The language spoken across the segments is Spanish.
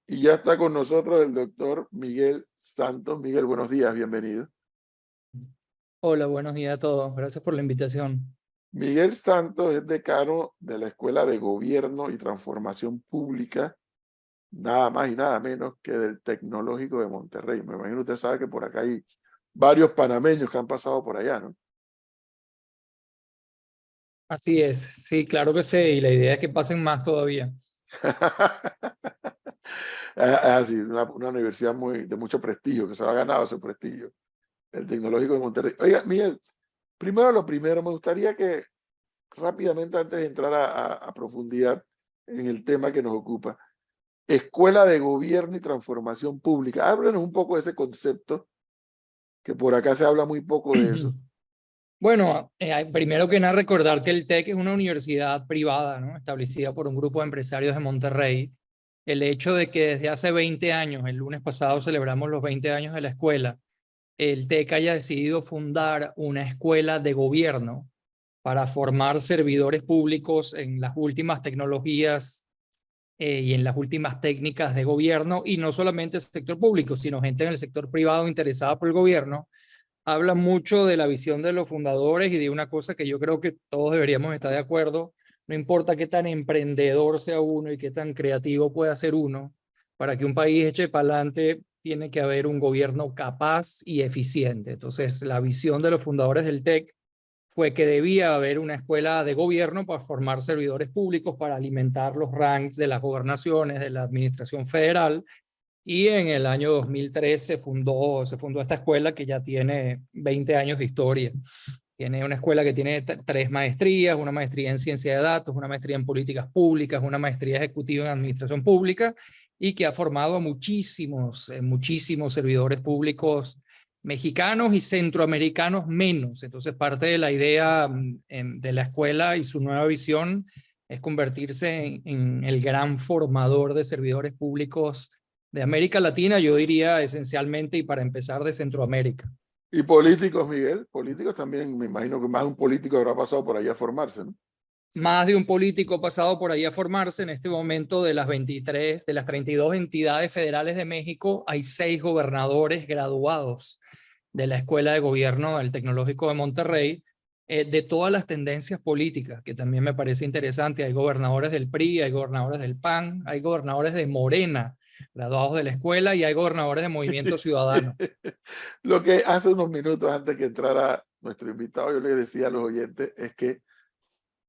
Y ya está con nosotros el doctor Miguel Santos. Miguel, buenos días, bienvenido. Hola, buenos días a todos. Gracias por la invitación. Miguel Santos es decano de la Escuela de Gobierno y Transformación Pública, nada más y nada menos que del Tecnológico de Monterrey. Me imagino usted sabe que por acá hay varios panameños que han pasado por allá, ¿no? Así es, sí, claro que sí, y la idea es que pasen más todavía. Sí, una universidad de mucho prestigio, que se lo ha ganado ese prestigio, el Tecnológico de Monterrey. Oiga, Miguel, primero lo primero, me gustaría que rápidamente, antes de entrar a profundidad en el tema que nos ocupa, Escuela de Gobierno y Transformación Pública. Háblenos un poco de ese concepto, que por acá se habla muy poco de eso. Bueno, primero que nada recordar que el TEC es una universidad privada, ¿no? Establecida por un grupo de empresarios de Monterrey. El hecho de que desde hace 20 años, el lunes pasado celebramos los 20 años de la escuela, el TEC haya decidido fundar una escuela de gobierno para formar servidores públicos en las últimas tecnologías y en las últimas técnicas de gobierno, y no solamente el sector público, sino gente en el sector privado interesada por el gobierno, habla mucho de la visión de los fundadores y de una cosa que yo creo que todos deberíamos estar de acuerdo: no importa qué tan emprendedor sea uno y qué tan creativo pueda ser uno, para que un país eche para adelante tiene que haber un gobierno capaz y eficiente. Entonces, la visión de los fundadores del TEC fue que debía haber una escuela de gobierno para formar servidores públicos, para alimentar los ranks de las gobernaciones, de la administración federal. Y en el año 2003 se fundó esta escuela que ya tiene 20 años de historia. Tiene una escuela que tiene 3 maestrías: una maestría en ciencia de datos, una maestría en políticas públicas, una maestría ejecutiva en administración pública, y que ha formado a muchísimos servidores públicos mexicanos y centroamericanos menos. Entonces, parte de la idea de la escuela y su nueva visión es convertirse en el gran formador de servidores públicos de América Latina, yo diría esencialmente, y para empezar, de Centroamérica. Y políticos, Miguel, políticos también, me imagino que más de un político habrá pasado por allá a formarse, ¿no? Más de un político pasado por ahí a formarse. En este momento, de las 23, de las 32 entidades federales de México, hay 6 gobernadores graduados de la Escuela de Gobierno del Tecnológico de Monterrey, de todas las tendencias políticas, que también me parece interesante. Hay gobernadores del PRI, hay gobernadores del PAN, hay gobernadores de Morena graduados de la escuela, y hay gobernadores de Movimiento Ciudadano. Lo que hace unos minutos antes que entrara nuestro invitado, yo le decía a los oyentes, es que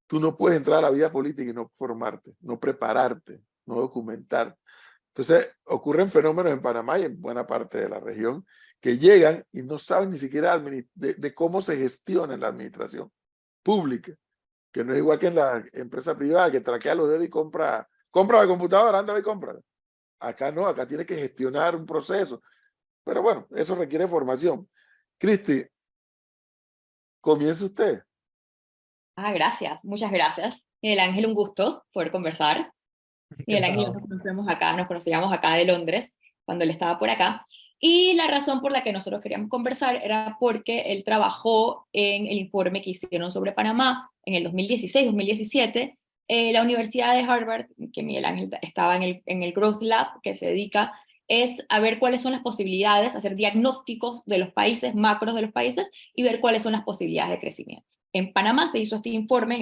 tú no puedes entrar a la vida política y no formarte, no prepararte, no documentar. Entonces, ocurren fenómenos en Panamá y en buena parte de la región que llegan y no saben ni siquiera de cómo se gestiona en la administración pública, que no es igual que en la empresa privada, que traquea los dedos y compra la computadora, anda y compra. Acá no, acá tiene que gestionar un proceso. Pero bueno, eso requiere formación. Cristi, comience usted. Gracias, muchas gracias. Miguel Ángel, un gusto poder conversar. Miguel Ángel y yo Encantado. nos conocíamos acá de Londres, cuando él estaba por acá. Y la razón por la que nosotros queríamos conversar era porque él trabajó en el informe que hicieron sobre Panamá en el 2016-2017. La Universidad de Harvard, que Miguel Ángel estaba en el Growth Lab, que se dedica es a ver cuáles son las posibilidades, hacer diagnósticos de los países, macros de los países, y ver cuáles son las posibilidades de crecimiento. En Panamá se hizo este informe,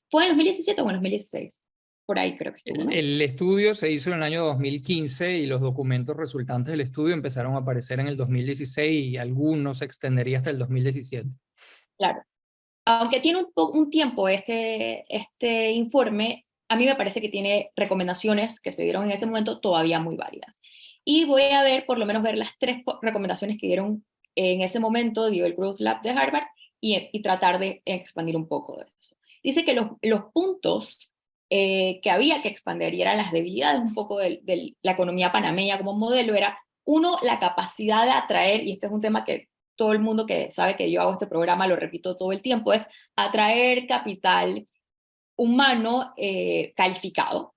¿fue en el 2017 o en el 2016? Por ahí creo que estuvo, ¿no? El estudio se hizo en el año 2015 y los documentos resultantes del estudio empezaron a aparecer en el 2016, y algunos se extendería hasta el 2017. Claro. Aunque tiene un tiempo este informe, a mí me parece que tiene recomendaciones que se dieron en ese momento todavía muy válidas. Y voy a ver, por lo menos ver las 3 recomendaciones que dieron en ese momento, dio el Growth Lab de Harvard, y tratar de expandir un poco de eso. Dice que los puntos que había que expandir, y eran las debilidades un poco de la economía panameña como modelo, era, uno, la capacidad de atraer, y este es un tema que todo el mundo que sabe que yo hago este programa lo repito todo el tiempo, es atraer capital humano calificado.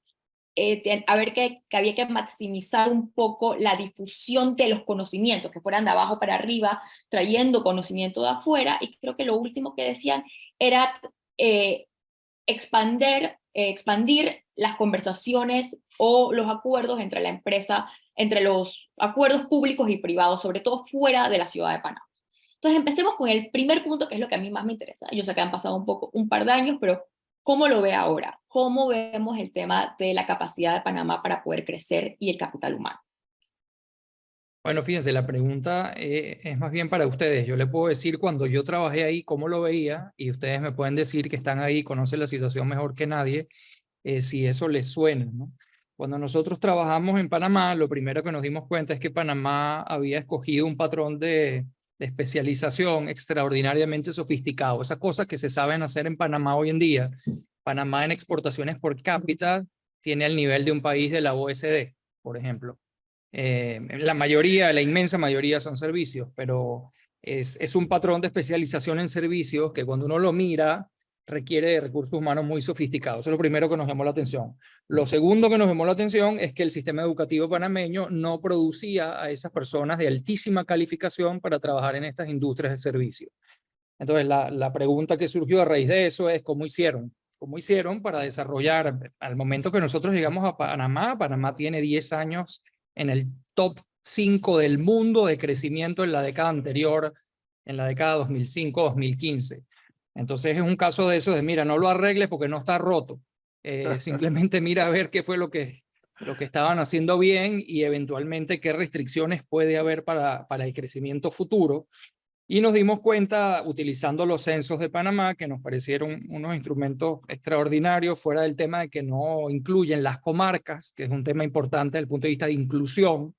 A ver que había que maximizar un poco la difusión de los conocimientos, que fueran de abajo para arriba, trayendo conocimiento de afuera. Y creo que lo último que decían era expander expandir las conversaciones o los acuerdos entre la empresa, entre los acuerdos públicos y privados, sobre todo fuera de la ciudad de Panamá. Entonces empecemos con el primer punto, que es lo que a mí más me interesa. Yo sé que han pasado un par de años, pero ¿cómo lo ve ahora? ¿Cómo vemos el tema de la capacidad de Panamá para poder crecer y el capital humano? Bueno, fíjense, la pregunta es más bien para ustedes. Yo le puedo decir cuando yo trabajé ahí cómo lo veía y ustedes me pueden decir que están ahí, conocen la situación mejor que nadie, si eso les suena, ¿no? Cuando nosotros trabajamos en Panamá, lo primero que nos dimos cuenta es que Panamá había escogido un patrón de especialización extraordinariamente sofisticado. Esas cosas que se saben hacer en Panamá hoy en día. Panamá en exportaciones por cápita tiene el nivel de un país de la OECD, por ejemplo. La mayoría, la inmensa mayoría son servicios, pero es un patrón de especialización en servicios que cuando uno lo mira requiere de recursos humanos muy sofisticados. Eso es lo primero que nos llamó la atención. Lo segundo que nos llamó la atención es que el sistema educativo panameño no producía a esas personas de altísima calificación para trabajar en estas industrias de servicios. Entonces, la pregunta que surgió a raíz de eso es ¿cómo hicieron? ¿Cómo hicieron para desarrollar? Al momento que nosotros llegamos a Panamá, Panamá tiene 10 años en el top 5 del mundo de crecimiento en la década anterior, en la década 2005-2015. Entonces es un caso de eso de, mira, no lo arregles porque no está roto. Simplemente mira a ver qué fue lo que estaban haciendo bien y eventualmente qué restricciones puede haber para el crecimiento futuro. Y nos dimos cuenta, utilizando los censos de Panamá, que nos parecieron unos instrumentos extraordinarios, fuera del tema de que no incluyen las comarcas, que es un tema importante desde el punto de vista de inclusión.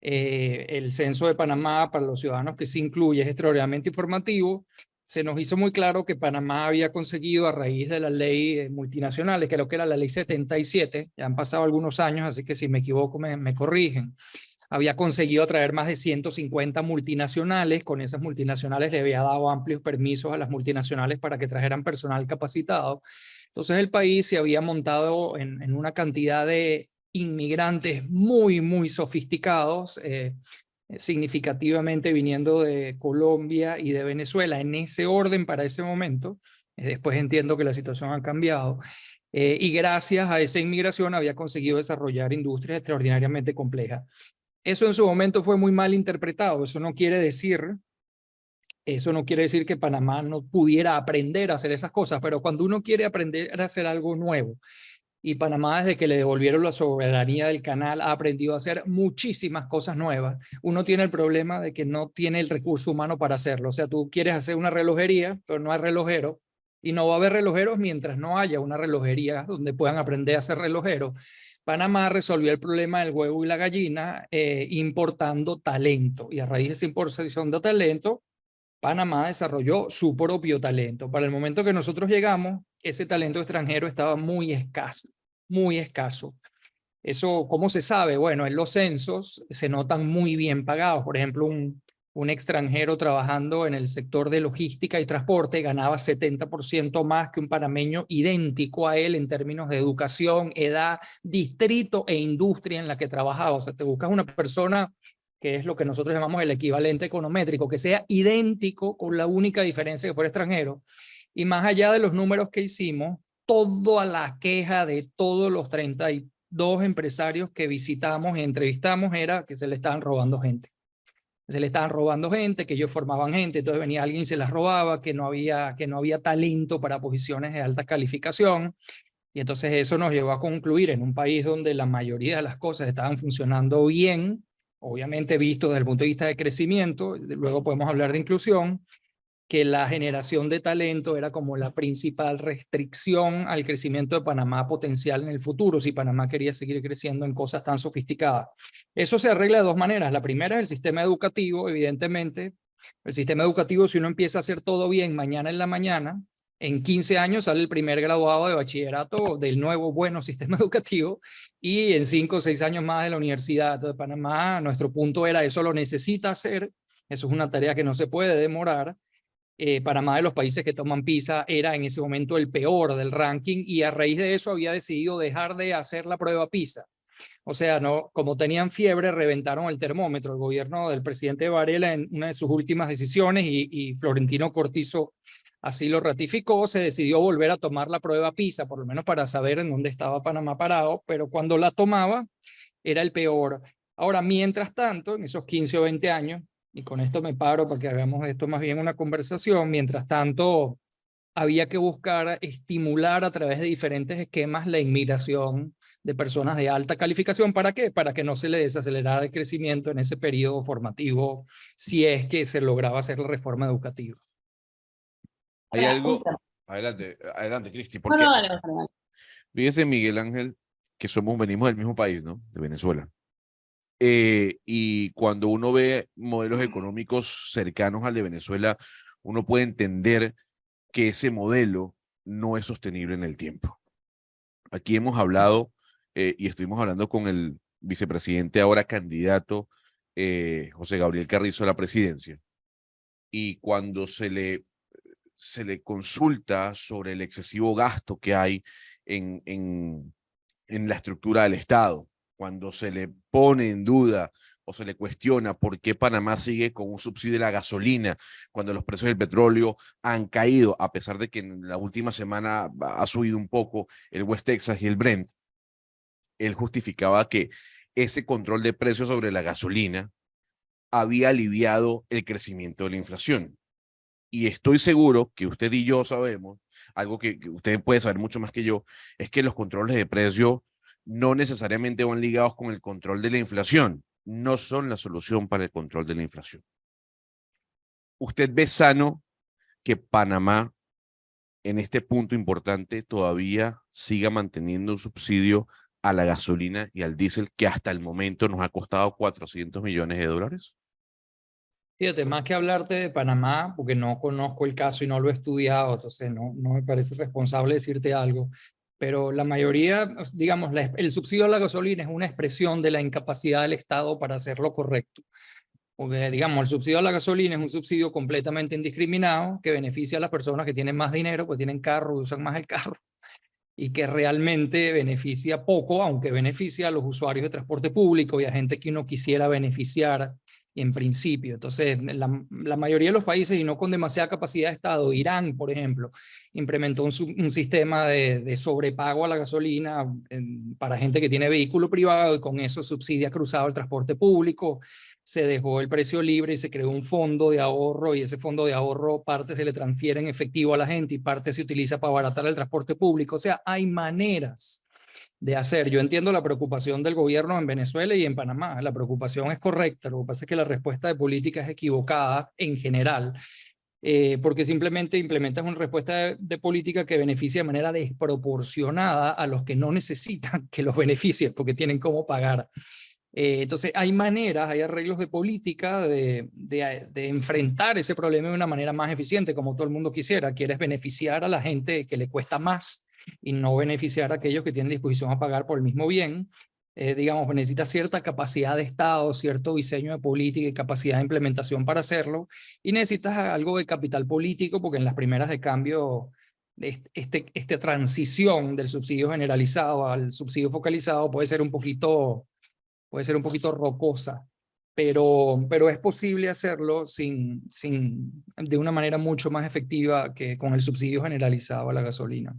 El censo de Panamá, para los ciudadanos que se incluye, es extraordinariamente informativo. Se nos hizo muy claro que Panamá había conseguido, a raíz de la ley multinacionales, creo que era la ley 77, ya han pasado algunos años, así que si me equivoco me corrigen, había conseguido atraer más de 150 multinacionales. Con esas multinacionales le había dado amplios permisos a las multinacionales para que trajeran personal capacitado. Entonces el país se había montado en una cantidad de inmigrantes muy, muy sofisticados, significativamente viniendo de Colombia y de Venezuela, en ese orden para ese momento. Después entiendo que la situación ha cambiado. Y gracias a esa inmigración había conseguido desarrollar industrias extraordinariamente complejas. Eso en su momento fue muy mal interpretado. Eso no quiere decir que Panamá no pudiera aprender a hacer esas cosas, pero cuando uno quiere aprender a hacer algo nuevo, y Panamá, desde que le devolvieron la soberanía del canal, ha aprendido a hacer muchísimas cosas nuevas, uno tiene el problema de que no tiene el recurso humano para hacerlo. O sea, tú quieres hacer una relojería, pero no hay relojero, y no va a haber relojeros mientras no haya una relojería donde puedan aprender a ser relojeros. Panamá resolvió el problema del huevo y la gallina importando talento, y a raíz de esa importación de talento, Panamá desarrolló su propio talento. Para el momento que nosotros llegamos, ese talento extranjero estaba muy escaso, muy escaso. Eso, ¿cómo se sabe? Bueno, en los censos se notan muy bien pagados. Por ejemplo, un extranjero trabajando en el sector de logística y transporte ganaba 70% más que un panameño idéntico a él en términos de educación, edad, distrito e industria en la que trabajaba. O sea, te buscas una persona que es lo que nosotros llamamos el equivalente econométrico, que sea idéntico con la única diferencia que fuera extranjero. Y más allá de los números que hicimos, toda la queja de todos los 32 empresarios que visitamos y entrevistamos era que se le estaban robando gente. Se le estaban robando gente, que ellos formaban gente, entonces venía alguien y se las robaba, que no había talento para posiciones de alta calificación. Y entonces eso nos llevó a concluir, en un país donde la mayoría de las cosas estaban funcionando bien, obviamente visto desde el punto de vista de crecimiento, luego podemos hablar de inclusión, que la generación de talento era como la principal restricción al crecimiento de Panamá potencial en el futuro, si Panamá quería seguir creciendo en cosas tan sofisticadas. Eso se arregla de dos maneras. La primera es el sistema educativo, evidentemente. El sistema educativo, si uno empieza a hacer todo bien mañana en la mañana, en 15 años sale el primer graduado de bachillerato del nuevo bueno sistema educativo, y en 5 o 6 años más de la Universidad de Panamá. Nuestro punto era, eso lo necesita hacer, eso es una tarea que no se puede demorar. Panamá, de los países que toman PISA, era en ese momento el peor del ranking, y a raíz de eso había decidido dejar de hacer la prueba PISA. O sea, no, como tenían fiebre, reventaron el termómetro. El gobierno del presidente Varela, en una de sus últimas decisiones, y Florentino Cortizo así lo ratificó, se decidió volver a tomar la prueba PISA, por lo menos para saber en dónde estaba Panamá parado, pero cuando la tomaba era el peor. Ahora, mientras tanto, en esos 15 o 20 años, y con esto me paro para que hagamos esto más bien una conversación, mientras tanto, había que buscar estimular a través de diferentes esquemas la inmigración de personas de alta calificación. ¿Para qué? Para que no se le desacelerara el crecimiento en ese periodo formativo, si es que se lograba hacer la reforma educativa. Hay Ahora, algo, adelante, Cristi, no, porque no, dale, Gonzalo, dale. fíjese, Miguel Ángel, que venimos del mismo país, ¿no? De Venezuela. Y cuando uno ve modelos económicos cercanos al de Venezuela, uno puede entender que ese modelo no es sostenible en el tiempo. Aquí hemos hablado, y estuvimos hablando con el vicepresidente, ahora candidato, José Gabriel Carrizo a la presidencia, y cuando se le consulta sobre el excesivo gasto que hay en la estructura del Estado, cuando se le pone en duda o se le cuestiona por qué Panamá sigue con un subsidio de la gasolina cuando los precios del petróleo han caído, a pesar de que en la última semana ha subido un poco el West Texas y el Brent. Él justificaba que ese control de precios sobre la gasolina había aliviado el crecimiento de la inflación. Y estoy seguro que usted y yo sabemos, algo que usted puede saber mucho más que yo, es que los controles de precio no necesariamente van ligados con el control de la inflación, no son la solución para el control de la inflación. ¿Usted ve sano que Panamá, en este punto importante, todavía siga manteniendo un subsidio a la gasolina y al diésel que hasta el momento nos ha costado 400 millones de dólares? Fíjate, más que hablarte de Panamá, porque no conozco el caso y no lo he estudiado, entonces no me parece responsable decirte algo, pero la mayoría, digamos, el subsidio a la gasolina es una expresión de la incapacidad del Estado para hacer lo correcto. Porque, digamos, el subsidio a la gasolina es un subsidio completamente indiscriminado que beneficia a las personas que tienen más dinero, pues tienen carro, usan más el carro, y que realmente beneficia poco, aunque beneficia a los usuarios de transporte público y a gente que uno quisiera beneficiar en principio. Entonces, la mayoría de los países, y no con demasiada capacidad de Estado, Irán, por ejemplo, implementó un sistema de sobrepago a la gasolina para gente que tiene vehículo privado y con eso subsidia cruzado el transporte público. Se dejó el precio libre y se creó un fondo de ahorro, y ese fondo de ahorro parte se le transfiere en efectivo a la gente y parte se utiliza para abaratar el transporte público. O sea, hay maneras de hacer. Yo entiendo la preocupación del gobierno en Venezuela y en Panamá. La preocupación es correcta. Lo que pasa es que la respuesta de política es equivocada en general, porque simplemente implementas una respuesta de política que beneficia de manera desproporcionada a los que no necesitan que los beneficie, porque tienen cómo pagar. Entonces hay maneras, hay arreglos de política de enfrentar ese problema de una manera más eficiente, como todo el mundo quisiera. Quieres beneficiar a la gente que le cuesta más y no beneficiar a aquellos que tienen disposición a pagar por el mismo bien. Digamos, necesita cierta capacidad de Estado, cierto diseño de política y capacidad de implementación para hacerlo, y necesitas algo de capital político, porque en las primeras de cambio, esta transición del subsidio generalizado al subsidio focalizado puede ser un poquito rocosa, pero es posible hacerlo de una manera mucho más efectiva que con el subsidio generalizado a la gasolina.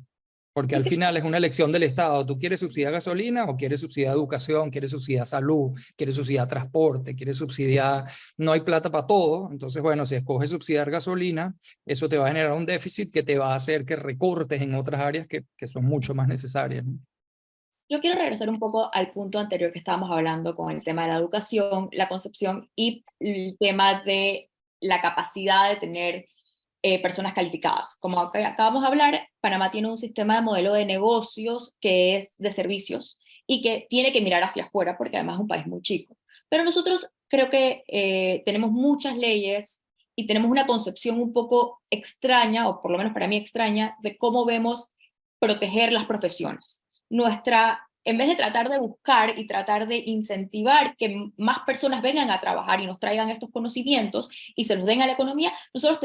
Porque al final es una elección del Estado. ¿Tú quieres subsidiar gasolina o quieres subsidiar educación, quieres subsidiar salud, quieres subsidiar transporte, quieres subsidiar... No hay plata para todo. Entonces, bueno, si escoges subsidiar gasolina, eso te va a generar un déficit que te va a hacer que recortes en otras áreas que son mucho más necesarias, ¿no? Yo quiero regresar un poco al punto anterior que estábamos hablando con el tema de la educación, la concepción y el tema de la capacidad de tener personas calificadas. Como acabamos de hablar, Panamá tiene un sistema de modelo de negocios que es de servicios y que tiene que mirar hacia afuera porque además es un país muy chico. Pero nosotros creo que tenemos muchas leyes y tenemos una concepción un poco extraña, o por lo menos para mí extraña, de cómo vemos proteger las profesiones. En vez de tratar de buscar y tratar de incentivar que más personas vengan a trabajar y nos traigan estos conocimientos y se los den a la economía, nosotros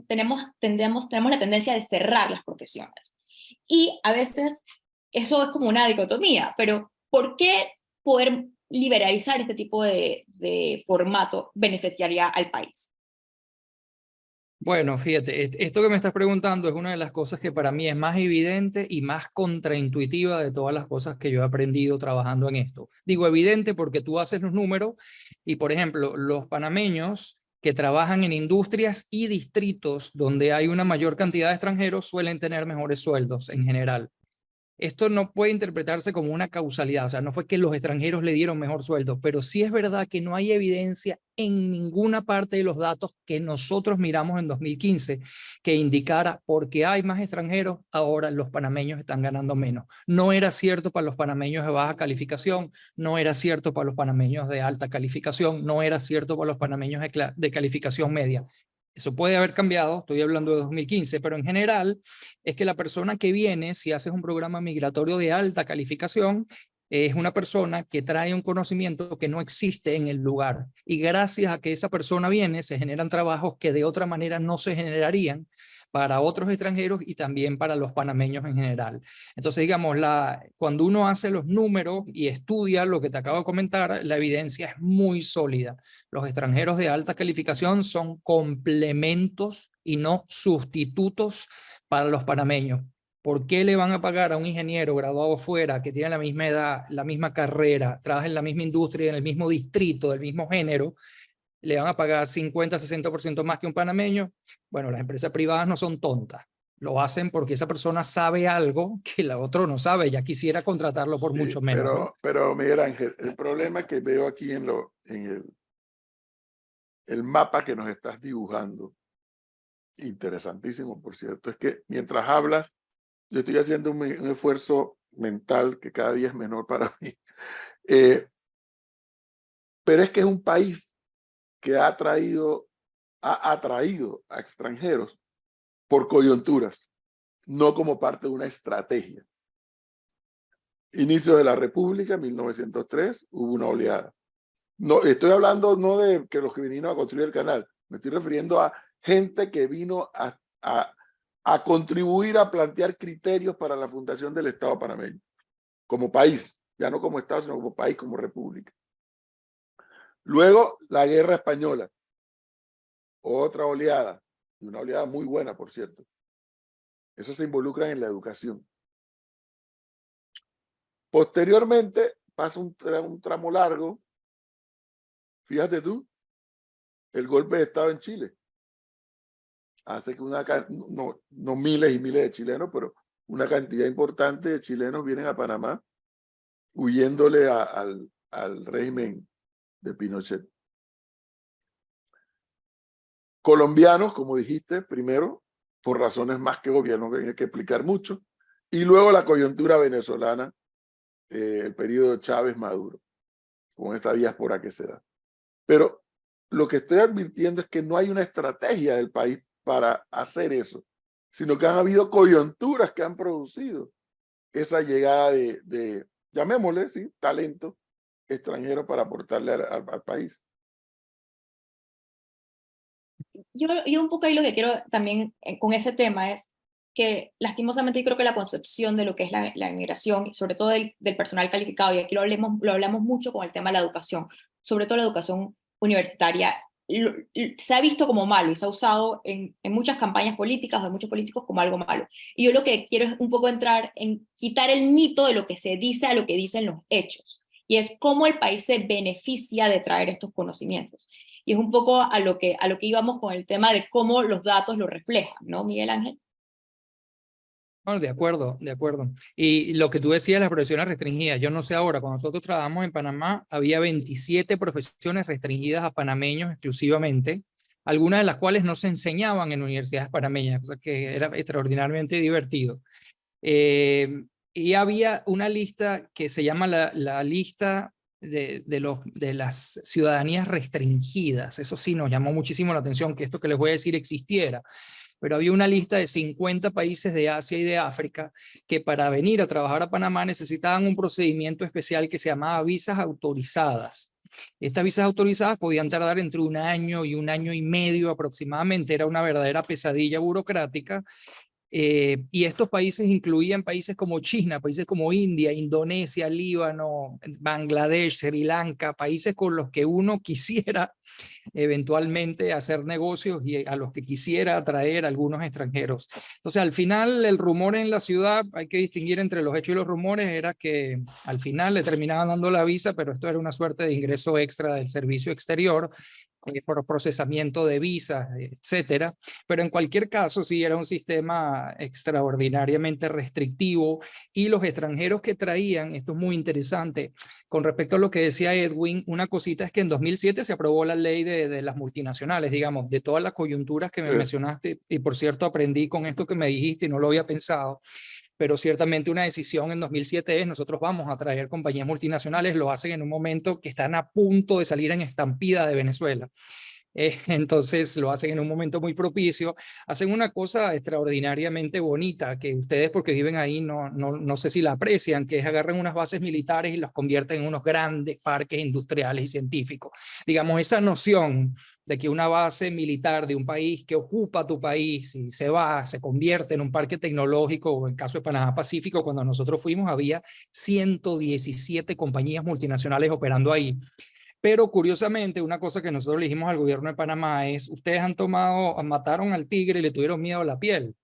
tenemos la tendencia de cerrar las profesiones. Y a veces eso es como una dicotomía, pero ¿por qué poder liberalizar este tipo de formato beneficiaría al país? Bueno, fíjate, esto que me estás preguntando es una de las cosas que para mí es más evidente y más contraintuitiva de todas las cosas que yo he aprendido trabajando en esto. Digo evidente porque tú haces los números y, por ejemplo, los panameños que trabajan en industrias y distritos donde hay una mayor cantidad de extranjeros suelen tener mejores sueldos en general. Esto no puede interpretarse como una causalidad, o sea, no fue que los extranjeros le dieron mejor sueldo, pero sí es verdad que no hay evidencia en ninguna parte de los datos que nosotros miramos en 2015 que indicara porque hay más extranjeros, ahora los panameños están ganando menos. No era cierto para los panameños de baja calificación, no era cierto para los panameños de alta calificación, no era cierto para los panameños de calificación media. Eso puede haber cambiado, estoy hablando de 2015, pero en general es que la persona que viene, si haces un programa migratorio de alta calificación, es una persona que trae un conocimiento que no existe en el lugar. Y gracias a que esa persona viene, se generan trabajos que de otra manera no se generarían para otros extranjeros y también para los panameños en general. Entonces, digamos, cuando uno hace los números y estudia lo que te acabo de comentar, la evidencia es muy sólida. Los extranjeros de alta calificación son complementos y no sustitutos para los panameños. ¿Por qué le van a pagar a un ingeniero graduado fuera que tiene la misma edad, la misma carrera, trabaja en la misma industria, en el mismo distrito, del mismo género? Le van a pagar 50, 60% más que un panameño. Bueno, las empresas privadas no son tontas. Lo hacen porque esa persona sabe algo que la otra no sabe. Ya quisiera contratarlo por mucho menos, ¿no? Pero Miguel Ángel, el problema que veo aquí en el mapa que nos estás dibujando, interesantísimo, por cierto, es que mientras hablas, yo estoy haciendo un esfuerzo mental que cada día es menor para mí. Pero es que es un país que ha atraído a extranjeros por coyunturas, no como parte de una estrategia. Inicio de la República, 1903, hubo una oleada. No, estoy hablando no de que los que vinieron a construir el canal, me estoy refiriendo a gente que vino a contribuir a plantear criterios para la fundación del Estado panameño, como país, ya no como Estado, sino como país, como república. Luego, la Guerra Española, otra oleada, y una oleada muy buena, por cierto. Eso se involucra en la educación. Posteriormente, pasa un tramo largo, fíjate tú, el golpe de Estado en Chile. Hace que no miles y miles de chilenos, pero una cantidad importante de chilenos vienen a Panamá huyéndole al régimen de Pinochet. Colombianos, como dijiste, primero, por razones más que obvias, no hay que explicar mucho, y luego la coyuntura venezolana, el periodo Chávez-Maduro, con esta diáspora que se da. Pero lo que estoy advirtiendo es que no hay una estrategia del país para hacer eso, sino que han habido coyunturas que han producido esa llegada de llamémosle, ¿sí?, talento extranjero para aportarle al país. Yo un poco ahí lo que quiero también con ese tema es que lastimosamente yo creo que la concepción de lo que es la inmigración, sobre todo del personal calificado, y aquí lo hablamos mucho con el tema de la educación, sobre todo la educación universitaria, se ha visto como malo y se ha usado en muchas campañas políticas o de muchos políticos como algo malo. Y yo lo que quiero es un poco entrar en quitar el mito de lo que se dice a lo que dicen los hechos, y es cómo el país se beneficia de traer estos conocimientos. Y es un poco a lo que íbamos con el tema de cómo los datos lo reflejan, ¿no, Miguel Ángel? Bueno, de acuerdo, de acuerdo. Y lo que tú decías, las profesiones restringidas, yo no sé ahora, cuando nosotros trabajamos en Panamá, había 27 profesiones restringidas a panameños exclusivamente, algunas de las cuales no se enseñaban en universidades panameñas, cosa que era extraordinariamente divertido. Y había una lista que se llama la lista de las ciudadanías restringidas. Eso sí nos llamó muchísimo la atención que esto que les voy a decir existiera. Pero había una lista de 50 países de Asia y de África que para venir a trabajar a Panamá necesitaban un procedimiento especial que se llamaba visas autorizadas. Estas visas autorizadas podían tardar entre 1 año y 1 año y medio aproximadamente. Era una verdadera pesadilla burocrática. Y estos países incluían países como China, países como India, Indonesia, Líbano, Bangladesh, Sri Lanka, países con los que uno quisiera eventualmente hacer negocios y a los que quisiera atraer algunos extranjeros. Entonces, al final, el rumor en la ciudad, hay que distinguir entre los hechos y los rumores, era que al final le terminaban dando la visa, pero esto era una suerte de ingreso extra del servicio exterior por procesamiento de visas, etcétera. Pero en cualquier caso, sí era un sistema extraordinariamente restrictivo y los extranjeros que traían, esto es muy interesante, con respecto a lo que decía Edwin, una cosita es que en 2007 se aprobó la ley de las multinacionales, digamos, de todas las coyunturas que me mencionaste, y por cierto aprendí con esto que me dijiste y no lo había pensado, pero ciertamente una decisión en 2007 es nosotros vamos a traer compañías multinacionales, lo hacen en un momento que están a punto de salir en estampida de Venezuela. Entonces lo hacen en un momento muy propicio, hacen una cosa extraordinariamente bonita que ustedes porque viven ahí no sé si la aprecian, que es agarran unas bases militares y las convierten en unos grandes parques industriales y científicos. Digamos, esa noción de que una base militar de un país que ocupa tu país y se va, se convierte en un parque tecnológico, o en el caso de Panamá Pacífico, cuando nosotros fuimos había 117 compañías multinacionales operando ahí. Pero curiosamente, una cosa que nosotros le dijimos al gobierno de Panamá es, ustedes mataron al tigre y le tuvieron miedo a la piel.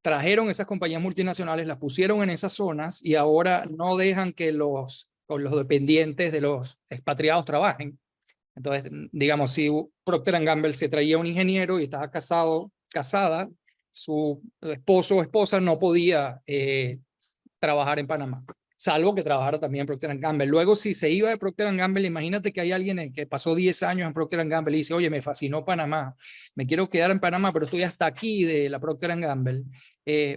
Trajeron esas compañías multinacionales, las pusieron en esas zonas y ahora no dejan que los dependientes de los expatriados trabajen. Entonces, digamos, si Procter & Gamble se traía un ingeniero y estaba casada, su esposo o esposa no podía trabajar en Panamá, salvo que trabajara también en Procter & Gamble. Luego, si se iba de Procter & Gamble, imagínate que hay alguien que pasó 10 años en Procter & Gamble y dice, oye, me fascinó Panamá, me quiero quedar en Panamá, pero estoy hasta aquí de la Procter & Gamble.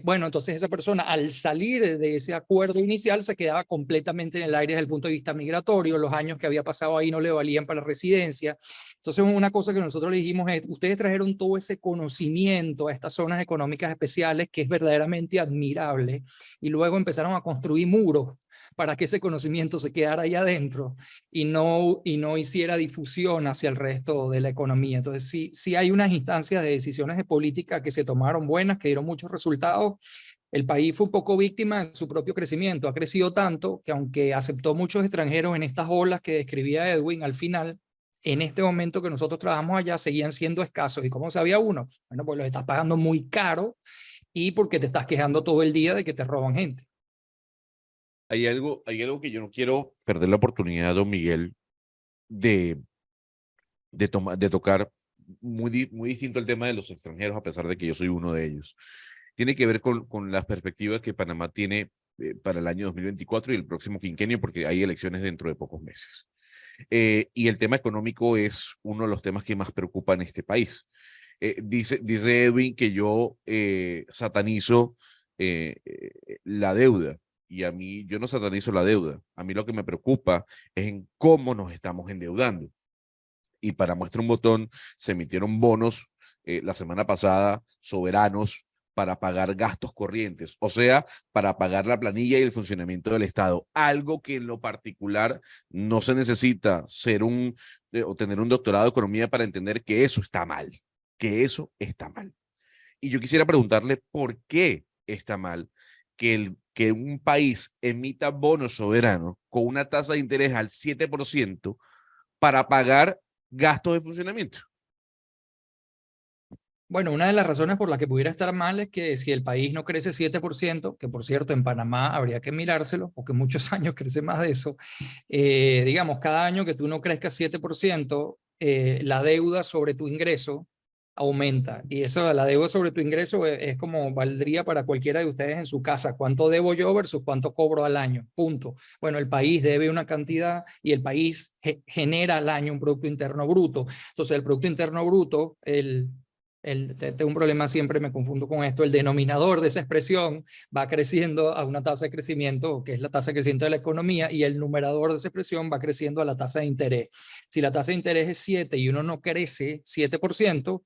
Bueno, entonces esa persona al salir de ese acuerdo inicial se quedaba completamente en el aire desde el punto de vista migratorio, los años que había pasado ahí no le valían para la residencia. Entonces una cosa que nosotros le dijimos es, ustedes trajeron todo ese conocimiento a estas zonas económicas especiales que es verdaderamente admirable y luego empezaron a construir muros para que ese conocimiento se quedara ahí adentro y no hiciera difusión hacia el resto de la economía. Entonces, sí hay unas instancias de decisiones de política que se tomaron buenas, que dieron muchos resultados. El país fue un poco víctima de su propio crecimiento. Ha crecido tanto que aunque aceptó muchos extranjeros en estas olas que describía Edwin, al final, en este momento que nosotros trabajamos allá, seguían siendo escasos. ¿Y cómo sabía uno? Bueno, pues los estás pagando muy caro y porque te estás quejando todo el día de que te roban gente. Hay algo que yo no quiero perder la oportunidad, don Miguel, de tocar muy distinto el tema de los extranjeros, a pesar de que yo soy uno de ellos. Tiene que ver con las perspectivas que Panamá tiene para el año 2024 y el próximo quinquenio, porque hay elecciones dentro de pocos meses. Y el tema económico es uno de los temas que más preocupa en este país. Dice Edwin que yo satanizo la deuda. Y a mí, yo no satanizo la deuda. A mí lo que me preocupa es en cómo nos estamos endeudando. Y para muestra un botón, se emitieron bonos la semana pasada, soberanos, para pagar gastos corrientes, o sea, para pagar la planilla y el funcionamiento del Estado. Algo que en lo particular no se necesita o tener un doctorado de economía para entender que eso está mal, que eso está mal. Y yo quisiera preguntarle por qué está mal que un país emita bonos soberanos con una tasa de interés al 7% para pagar gastos de funcionamiento. Bueno, una de las razones por las que pudiera estar mal es que si el país no crece 7%, que por cierto en Panamá habría que mirárselo, porque muchos años crece más de eso, digamos, cada año que tú no crezcas 7%, la deuda sobre tu ingreso aumenta. Y eso, la deuda sobre tu ingreso es como valdría para cualquiera de ustedes en su casa. ¿Cuánto debo yo versus cuánto cobro al año? Punto. Bueno, el país debe una cantidad y el país genera al año un Producto Interno Bruto. Entonces, el Producto Interno Bruto, tengo un problema, siempre me confundo con esto, el denominador de esa expresión va creciendo a una tasa de crecimiento, que es la tasa de crecimiento de la economía, y el numerador de esa expresión va creciendo a la tasa de interés. Si la tasa de interés es 7 y uno no crece 7%,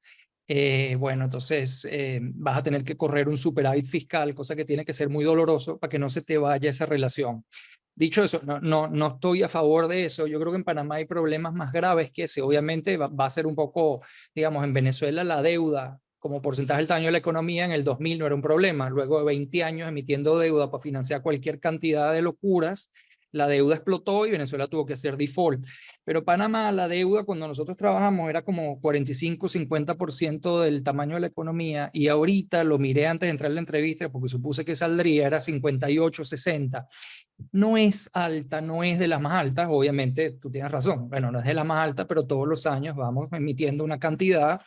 bueno, entonces vas a tener que correr un superávit fiscal, cosa que tiene que ser muy doloroso para que no se te vaya esa relación. Dicho eso, no estoy a favor de eso. Yo creo que en Panamá hay problemas más graves que ese. Obviamente va a ser un poco, digamos, en Venezuela la deuda como porcentaje del tamaño de la economía en el 2000 no era un problema. Luego de 20 años emitiendo deuda para financiar cualquier cantidad de locuras, la deuda explotó y Venezuela tuvo que hacer default. Pero Panamá, la deuda cuando nosotros trabajamos era como 45-50% del tamaño de la economía, y ahorita lo miré antes de entrar a la entrevista porque supuse que saldría, era 58-60. No es alta, no es de las más altas, obviamente tú tienes razón, bueno, no es de las más altas, pero todos los años vamos emitiendo una cantidad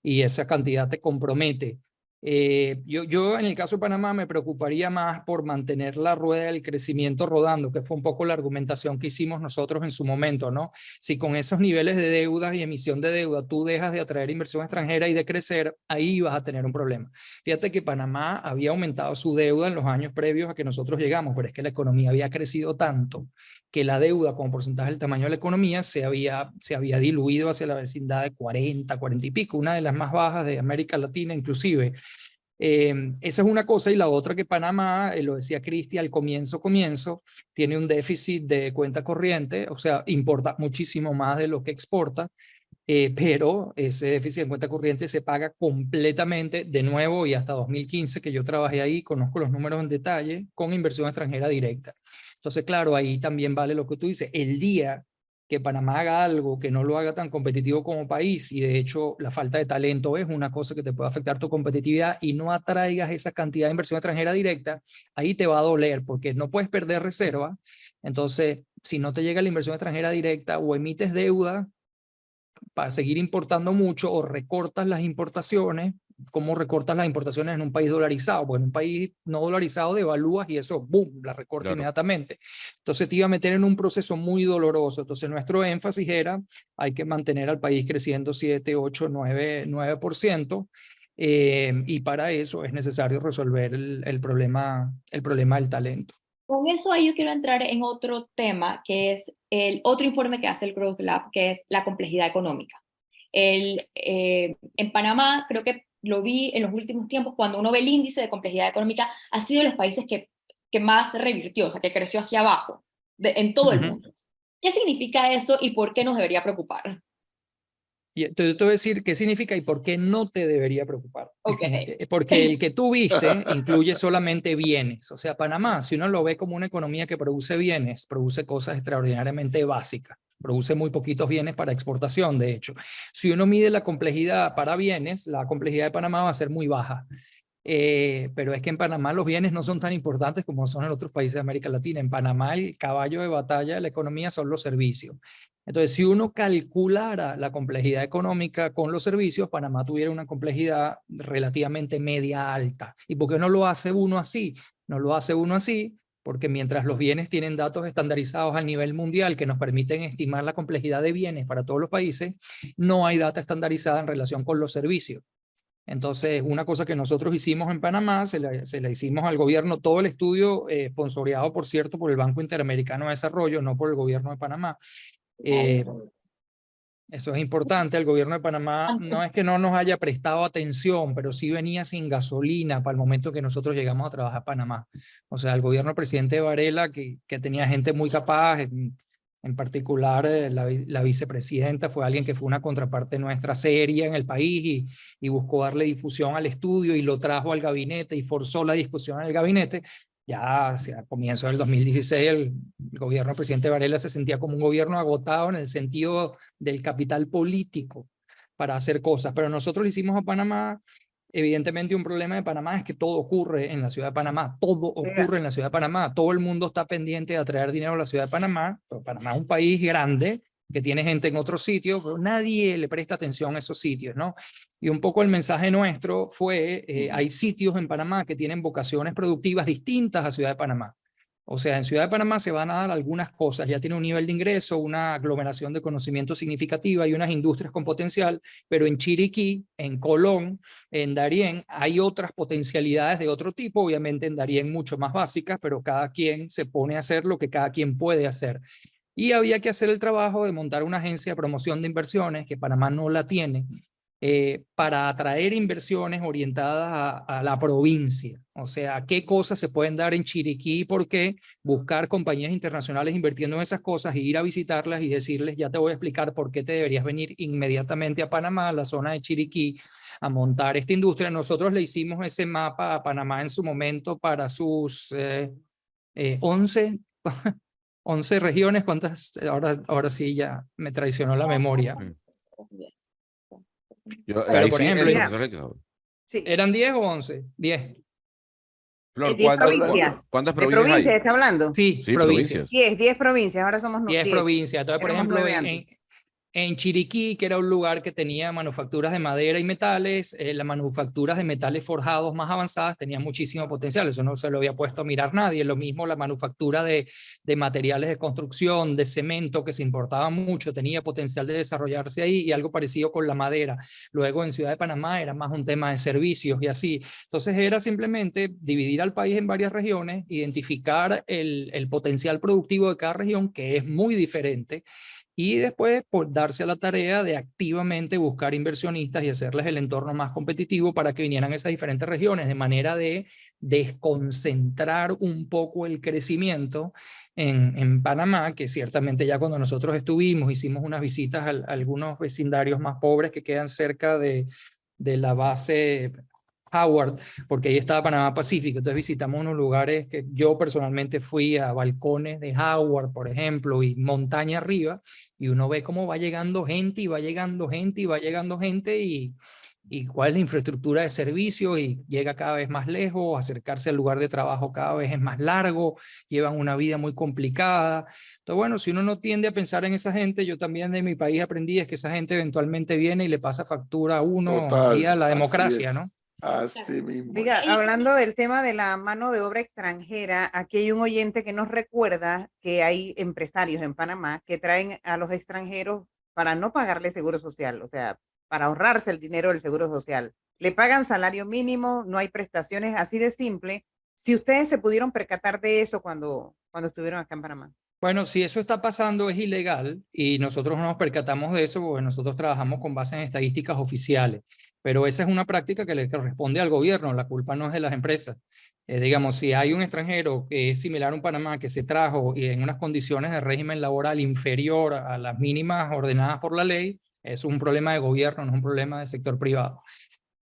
y esa cantidad te compromete. Yo en el caso de Panamá me preocuparía más por mantener la rueda del crecimiento rodando, que fue un poco la argumentación que hicimos nosotros en su momento, ¿no? Si con esos niveles de deudas y emisión de deuda tú dejas de atraer inversión extranjera y de crecer, ahí vas a tener un problema. Fíjate que Panamá había aumentado su deuda en los años previos a que nosotros llegamos, pero es que la economía había crecido tanto que la deuda como porcentaje del tamaño de la economía se había diluido hacia la vecindad de 40 y pico, una de las más bajas de América Latina inclusive. Esa es una cosa, y la otra que Panamá, lo decía Cristi al comienzo, tiene un déficit de cuenta corriente, o sea, importa muchísimo más de lo que exporta, pero ese déficit de cuenta corriente se paga completamente de nuevo, y hasta 2015 que yo trabajé ahí, conozco los números en detalle, con inversión extranjera directa. Entonces, claro, ahí también vale lo que tú dices, el día que Panamá haga algo que no lo haga tan competitivo como país, y de hecho la falta de talento es una cosa que te puede afectar tu competitividad, y no atraigas esa cantidad de inversión extranjera directa, ahí te va a doler porque no puedes perder reserva. Entonces, si no te llega la inversión extranjera directa, o emites deuda para seguir importando mucho, o recortas las importaciones. ¿Cómo recortas las importaciones en un país dolarizado? Pues en un país no dolarizado devalúas y eso, boom, la recorta Claro. inmediatamente. Entonces te iba a meter en un proceso muy doloroso. Entonces nuestro énfasis era, hay que mantener al país creciendo 7, 8, 9%, y para eso es necesario resolver el problema del talento. Con eso ahí yo quiero entrar en otro tema, que es el otro informe que hace el Growth Lab, que es la complejidad económica. En Panamá, creo que lo vi en los últimos tiempos, cuando uno ve el índice de complejidad económica, ha sido de los países que más revirtió, o sea, que creció hacia abajo, en todo el mundo. ¿Qué significa eso y por qué nos debería preocupar? Y entonces te voy a decir qué significa y por qué no te debería preocupar. Okay. Porque el que tú viste incluye solamente bienes. O sea, Panamá, si uno lo ve como una economía que produce bienes, produce cosas extraordinariamente básicas. Produce muy poquitos bienes para exportación, de hecho. Si uno mide la complejidad para bienes, la complejidad de Panamá va a ser muy baja. Pero es que en Panamá los bienes no son tan importantes como son en otros países de América Latina. En Panamá el caballo de batalla de la economía son los servicios. Entonces, si uno calculara la complejidad económica con los servicios, Panamá tuviera una complejidad relativamente media alta. ¿Y por qué no lo hace uno así? No lo hace uno así porque mientras los bienes tienen datos estandarizados a nivel mundial que nos permiten estimar la complejidad de bienes para todos los países, no hay data estandarizada en relación con los servicios. Entonces, una cosa que nosotros hicimos en Panamá, se la hicimos al gobierno, todo el estudio, sponsoreado, por cierto, por el Banco Interamericano de Desarrollo, no por el gobierno de Panamá. Eso es importante. El gobierno de Panamá no es que no nos haya prestado atención, pero sí venía sin gasolina para el momento que nosotros llegamos a trabajar a Panamá. O sea, el gobierno del presidente Varela, que tenía gente muy capaz, en particular la vicepresidenta fue alguien que fue una contraparte nuestra seria en el país, y buscó darle difusión al estudio y lo trajo al gabinete y forzó la discusión en el gabinete. Ya hacia comienzo del 2016 el gobierno del presidente Varela se sentía como un gobierno agotado en el sentido del capital político para hacer cosas, pero nosotros le hicimos a Panamá. Evidentemente un problema de Panamá es que todo ocurre en la ciudad de Panamá, todo ocurre en la ciudad de Panamá, todo el mundo está pendiente de atraer dinero a la ciudad de Panamá, pero Panamá es un país grande que tiene gente en otros sitios, pero nadie le presta atención a esos sitios, ¿no? Y un poco el mensaje nuestro fue, hay sitios en Panamá que tienen vocaciones productivas distintas a Ciudad de Panamá. O sea, en Ciudad de Panamá se van a dar algunas cosas, ya tiene un nivel de ingreso, una aglomeración de conocimiento significativa y unas industrias con potencial, pero en Chiriquí, en Colón, en Darién, hay otras potencialidades de otro tipo, obviamente en Darién mucho más básicas, pero cada quien se pone a hacer lo que cada quien puede hacer. Y había que hacer el trabajo de montar una agencia de promoción de inversiones, que Panamá no la tiene, para atraer inversiones orientadas a la provincia. O sea, qué cosas se pueden dar en Chiriquí, por qué buscar compañías internacionales invirtiendo en esas cosas y ir a visitarlas y decirles, ya te voy a explicar por qué te deberías venir inmediatamente a Panamá, a la zona de Chiriquí, a montar esta industria. Nosotros le hicimos ese mapa a Panamá en su momento para sus 11 regiones. ¿Cuántas? Ahora sí ya me traicionó la memoria. Yo, Pero, ahí por sí, ejemplo, el mira, profesor le quedó. Sí, ¿Eran 10 o 11? 10. Flor, 10 ¿cuántas provincias. ¿cuántas De provincias provincias hay? está hablando. Sí, Sí, provincias. provincias. 10 provincias, ahora somos 10 10. provincias. Entonces, por Éramos ejemplo, 9 antes. en Chiriquí, que era un lugar que tenía manufacturas de madera y metales, las manufacturas de metales forjados más avanzadas tenían muchísimo potencial. Eso no se lo había puesto a mirar nadie. Lo mismo la manufactura de materiales de construcción, de cemento, que se importaba mucho, tenía potencial de desarrollarse ahí, y algo parecido con la madera. Luego en Ciudad de Panamá era más un tema de servicios y así. Entonces era simplemente dividir al país en varias regiones, identificar el potencial productivo de cada región, que es muy diferente, y después por darse a la tarea de activamente buscar inversionistas y hacerles el entorno más competitivo para que vinieran a esas diferentes regiones, de manera de desconcentrar un poco el crecimiento en Panamá, que ciertamente ya cuando nosotros estuvimos, hicimos unas visitas a algunos vecindarios más pobres que quedan cerca de la base Howard, porque ahí estaba Panamá Pacífico. Entonces visitamos unos lugares que yo personalmente fui a balcones de Howard, por ejemplo, y montaña arriba, y uno ve cómo va llegando gente y va llegando gente y va llegando gente, y cuál es la infraestructura de servicio, y llega cada vez más lejos, acercarse al lugar de trabajo cada vez es más largo, llevan una vida muy complicada. Entonces, bueno, si uno no tiende a pensar en esa gente, yo también de mi país aprendí es que esa gente eventualmente viene y le pasa factura a uno vía Total, la así democracia, ¿no? es. Así mismo Oiga, es. hablando del tema de la mano de obra extranjera, aquí hay un oyente que nos recuerda que hay empresarios en Panamá que traen a los extranjeros para no pagarle seguro social, o sea, para ahorrarse el dinero del seguro social. Le pagan salario mínimo, no hay prestaciones, así de simple. Si ustedes se pudieron percatar de eso cuando estuvieron acá en Panamá. Bueno, si eso está pasando es ilegal, y nosotros no nos percatamos de eso porque nosotros trabajamos con base en estadísticas oficiales, pero esa es una práctica que le corresponde al gobierno, la culpa no es de las empresas. Digamos, si hay un extranjero que es similar a un Panamá que se trajo y en unas condiciones de régimen laboral inferior a las mínimas ordenadas por la ley, es un problema de gobierno, no es un problema del sector privado.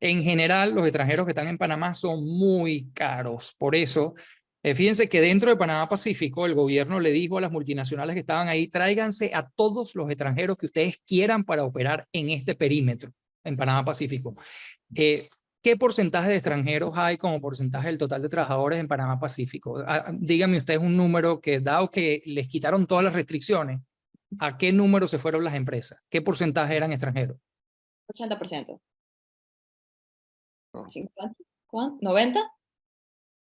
En general, los extranjeros que están en Panamá son muy caros. Por eso, fíjense que dentro de Panamá Pacífico, el gobierno le dijo a las multinacionales que estaban ahí, tráiganse a todos los extranjeros que ustedes quieran para operar en este perímetro, en Panamá Pacífico. ¿Qué porcentaje de extranjeros hay como porcentaje del total de trabajadores en Panamá Pacífico? Díganme ustedes un número que, dado que les quitaron todas las restricciones, ¿a qué número se fueron las empresas? ¿Qué porcentaje eran extranjeros? 80%. No, 50, ¿cuánto? ¿90?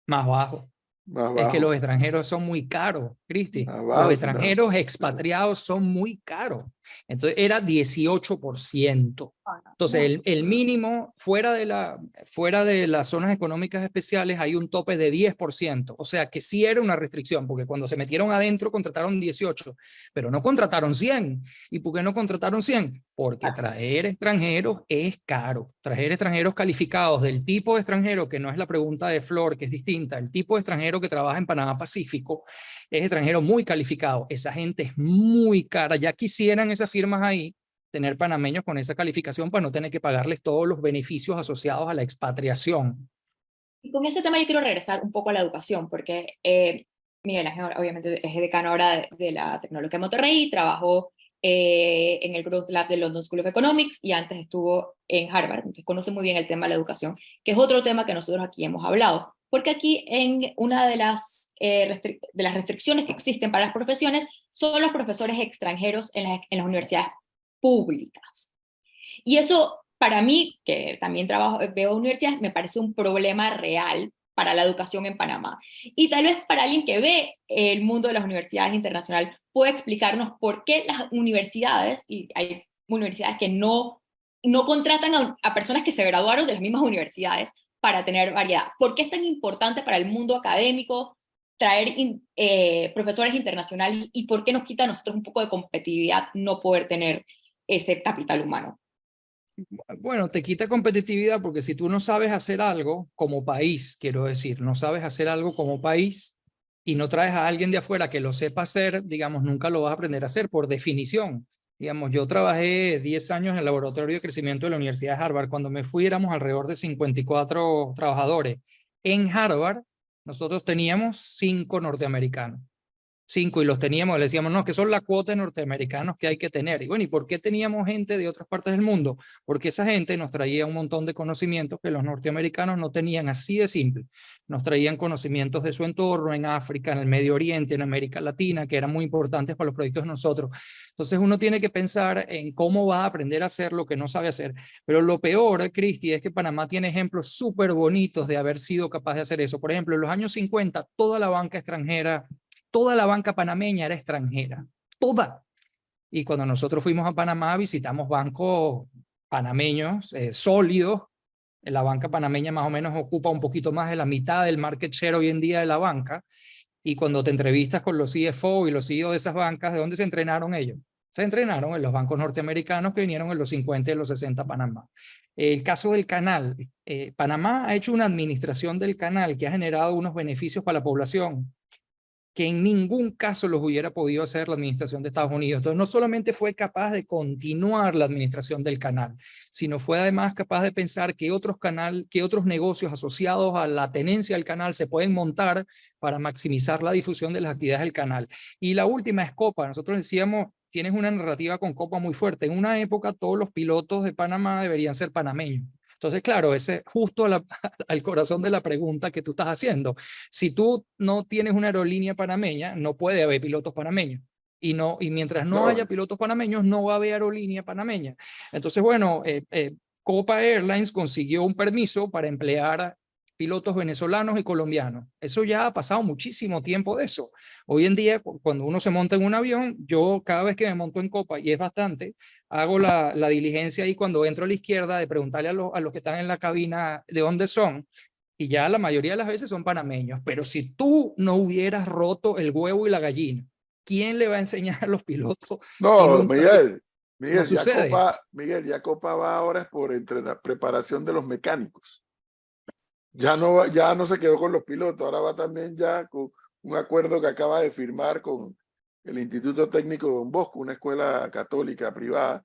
Más bajo. más Es que los bajo, extranjeros son muy caros, Cristi. más Los bajo, no. extranjeros expatriados son muy caros. Entonces era 18%. Entonces el mínimo fuera de las zonas económicas especiales hay un tope de 10%. O sea que sí era una restricción, porque cuando se metieron adentro contrataron 18, pero no contrataron 100. ¿Y por qué no contrataron 100? Porque traer extranjeros es caro. Traer extranjeros calificados del tipo de extranjero, que no es la pregunta de Flor, que es distinta, el tipo de extranjero que trabaja en Panamá Pacífico es extranjero muy calificado. Esa gente es muy cara. Ya quisieran esas firmas ahí tener panameños con esa calificación para no tener que pagarles todos los beneficios asociados a la expatriación. Y con ese tema yo quiero regresar un poco a la educación, porque Miguel Ángel obviamente es decano ahora de la Tecnológica de Monterrey, trabajó en el Growth Lab de London School of Economics y antes estuvo en Harvard, entonces conoce muy bien el tema de la educación, que es otro tema que nosotros aquí hemos hablado, porque aquí en una de las restricciones que existen para las profesiones son los profesores extranjeros en las universidades públicas. Y eso, para mí, que también veo universidades, me parece un problema real para la educación en Panamá. Y tal vez para alguien que ve el mundo de las universidades internacionales, puede explicarnos por qué las universidades, y hay universidades que no contratan a personas que se graduaron de las mismas universidades para tener variedad. ¿Por qué es tan importante para el mundo académico traer profesores internacionales, y por qué nos quita a nosotros un poco de competitividad no poder tener ese capital humano? Bueno, te quita competitividad porque si tú no sabes hacer algo como país, quiero decir, no sabes hacer algo como país y no traes a alguien de afuera que lo sepa hacer, digamos, nunca lo vas a aprender a hacer por definición. Digamos, yo trabajé 10 años en el laboratorio de crecimiento de la Universidad de Harvard. Cuando me fui éramos alrededor de 54 trabajadores. En Harvard nosotros teníamos 5 norteamericanos. 5 y los teníamos, le decíamos, no, que son la cuota de norteamericanos que hay que tener. Y bueno, ¿y por qué teníamos gente de otras partes del mundo? Porque esa gente nos traía un montón de conocimientos que los norteamericanos no tenían, así de simple. Nos traían conocimientos de su entorno en África, en el Medio Oriente, en América Latina, que eran muy importantes para los proyectos de nosotros. Entonces uno tiene que pensar en cómo va a aprender a hacer lo que no sabe hacer. Pero lo peor, Cristi, es que Panamá tiene ejemplos súper bonitos de haber sido capaz de hacer eso. Por ejemplo, en los años 50, toda la banca extranjera, toda la banca panameña era extranjera, toda. Y cuando nosotros fuimos a Panamá, visitamos bancos panameños sólidos. La banca panameña más o menos ocupa un poquito más de la mitad del market share hoy en día de la banca. Y cuando te entrevistas con los CFO y los CEO de esas bancas, ¿de dónde se entrenaron ellos? Se entrenaron en los bancos norteamericanos que vinieron en los 50 y los 60 a Panamá. El caso del canal. Panamá ha hecho una administración del canal que ha generado unos beneficios para la población que en ningún caso los hubiera podido hacer la administración de Estados Unidos. Entonces, no solamente fue capaz de continuar la administración del canal, sino fue además capaz de pensar que otros negocios asociados a la tenencia del canal se pueden montar para maximizar la difusión de las actividades del canal. Y la última es Copa. Nosotros decíamos, tienes una narrativa con Copa muy fuerte. En una época, todos los pilotos de Panamá deberían ser panameños. Entonces, claro, ese es justo al corazón de la pregunta que tú estás haciendo. Si tú no tienes una aerolínea panameña, no puede haber pilotos panameños. Y mientras no haya pilotos panameños, no va a haber aerolínea panameña. Entonces, bueno, Copa Airlines consiguió un permiso para emplear pilotos venezolanos y colombianos. Eso ya ha pasado muchísimo tiempo de eso. Hoy en día, cuando uno se monta en un avión, yo cada vez que me monto en Copa, y es bastante, hago la diligencia ahí cuando entro a la izquierda de preguntarle a los que están en la cabina de dónde son, y ya la mayoría de las veces son panameños. Pero si tú no hubieras roto el huevo y la gallina, ¿quién le va a enseñar a los pilotos si No, nunca Miguel, no sucede? Ya Copa va ahora es por preparación de los mecánicos. Ya no se quedó con los pilotos, ahora va también ya con un acuerdo que acaba de firmar con el Instituto Técnico Don Bosco, una escuela católica privada,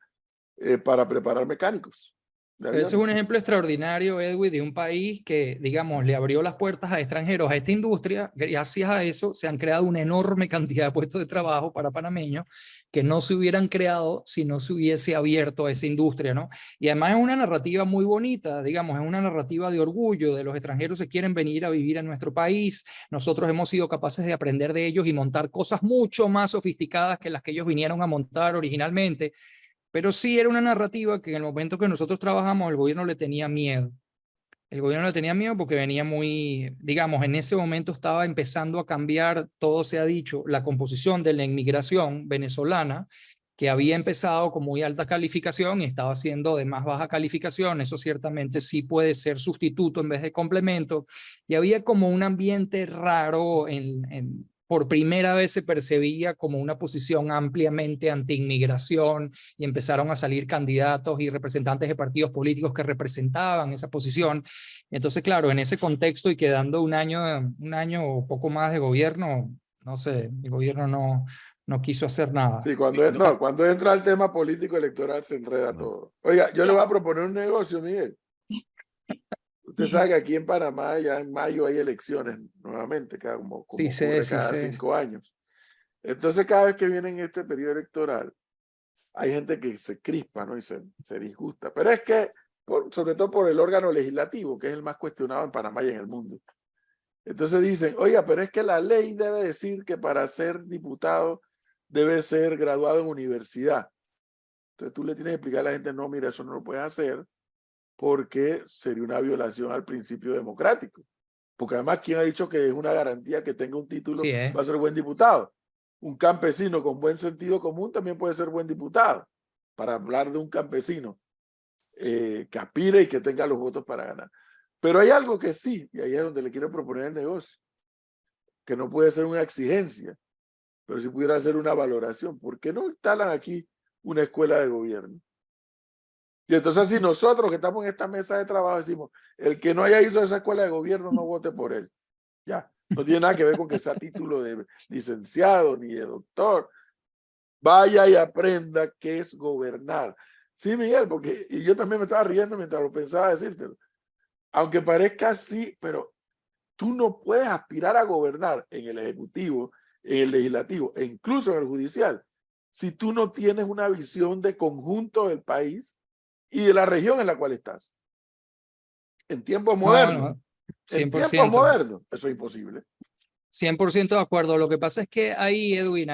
para preparar mecánicos de Ese es un aviones. ejemplo extraordinario, Edwin, de un país que, digamos, le abrió las puertas a extranjeros a esta industria. Gracias a eso se han creado una enorme cantidad de puestos de trabajo para panameños que no se hubieran creado si no se hubiese abierto a esa industria, ¿no? Y además es una narrativa muy bonita, digamos, es una narrativa de orgullo de los extranjeros que quieren venir a vivir en nuestro país. Nosotros hemos sido capaces de aprender de ellos y montar cosas mucho más sofisticadas que las que ellos vinieron a montar originalmente. Pero sí era una narrativa que en el momento que nosotros trabajamos, el gobierno le tenía miedo. El gobierno le tenía miedo porque venía muy, digamos, en ese momento estaba empezando a cambiar, todo se ha dicho, la composición de la inmigración venezolana, que había empezado con muy alta calificación y estaba siendo de más baja calificación. Eso ciertamente sí puede ser sustituto en vez de complemento. Y había como un ambiente raro por primera vez se percibía como una posición ampliamente anti-inmigración y empezaron a salir candidatos y representantes de partidos políticos que representaban esa posición. Entonces, claro, en ese contexto y quedando un año o poco más de gobierno, no sé, el gobierno no quiso hacer nada. Sí, cuando entra el tema político electoral se enreda todo. Oiga, yo le voy a proponer un negocio, Miguel. Usted sabe que aquí en Panamá ya en mayo hay elecciones nuevamente, como Sí, ocurre sí, cada sí. 5 años. Entonces, cada vez que viene en este periodo electoral, hay gente que se crispa, ¿no? Y se disgusta. Pero es que, sobre todo por el órgano legislativo, que es el más cuestionado en Panamá y en el mundo. Entonces dicen, oiga, pero es que la ley debe decir que para ser diputado debe ser graduado en universidad. Entonces tú le tienes que explicar a la gente, no, mira, eso no lo puedes hacer porque sería una violación al principio democrático. Porque además, ¿quién ha dicho que es una garantía que tenga un título Sí, va a ser buen diputado? Un campesino con buen sentido común también puede ser buen diputado, para hablar de un campesino que aspire y que tenga los votos para ganar. Pero hay algo que sí, y ahí es donde le quiero proponer el negocio, que no puede ser una exigencia, pero si pudiera ser una valoración. ¿Por qué no instalan aquí una escuela de gobierno? Y entonces si nosotros que estamos en esta mesa de trabajo decimos, el que no haya ido a esa escuela de gobierno no vote por él. Ya, no tiene nada que ver con que sea título de licenciado ni de doctor. Vaya y aprenda qué es gobernar. Sí, Miguel, porque y yo también me estaba riendo mientras lo pensaba decírtelo. Aunque parezca así, pero tú no puedes aspirar a gobernar en el Ejecutivo, en el Legislativo e incluso en el Judicial si tú no tienes una visión de conjunto del país y de la región en la cual estás. En tiempos modernos, No, en 100%. tiempos modernos, eso es imposible. 100% de acuerdo. Lo que pasa es que ahí, Edwin,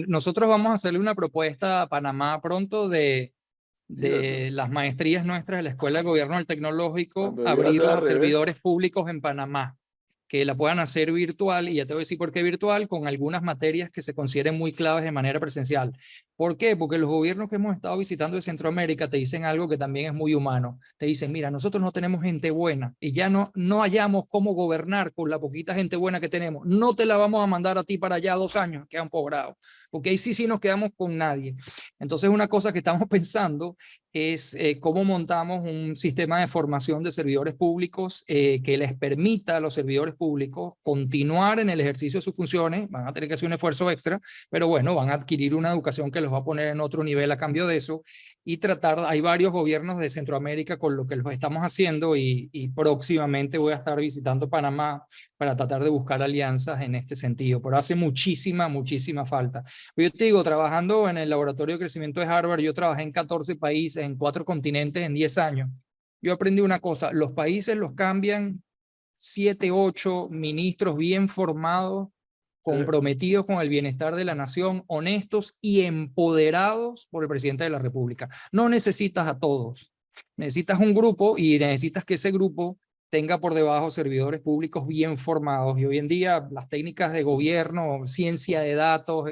nosotros vamos a hacerle una propuesta a Panamá pronto de las maestrías nuestras de la Escuela de Gobierno del Tecnológico, Cuando debiera ser abrirlas al a revés. servidores públicos en Panamá, que la puedan hacer virtual, y ya te voy a decir por qué virtual, con algunas materias que se consideren muy claves de manera presencial. ¿Por qué? Porque los gobiernos que hemos estado visitando de Centroamérica te dicen algo que también es muy humano. Te dicen, mira, nosotros no tenemos gente buena y ya no hallamos cómo gobernar con la poquita gente buena que tenemos. No te la vamos a mandar a ti para allá 2 años, queda un posgrado, porque ahí sí nos quedamos con nadie. Entonces, una cosa que estamos pensando es cómo montamos un sistema de formación de servidores públicos que les permita a los servidores públicos continuar en el ejercicio de sus funciones. Van a tener que hacer un esfuerzo extra, pero bueno, van a adquirir una educación que los va a poner en otro nivel a cambio de eso, y tratar, hay varios gobiernos de Centroamérica con lo que los estamos haciendo, y próximamente voy a estar visitando Panamá para tratar de buscar alianzas en este sentido, pero hace muchísima falta. Yo te digo, trabajando en el Laboratorio de Crecimiento de Harvard, yo trabajé en 14 países, en 4 continentes en 10 años. Yo aprendí una cosa, los países los cambian 7, 8 ministros bien formados, comprometidos con el bienestar de la nación, honestos y empoderados por el presidente de la República. No necesitas a todos, necesitas un grupo, y necesitas que ese grupo tenga por debajo servidores públicos bien formados. Y hoy en día las técnicas de gobierno, ciencia de datos,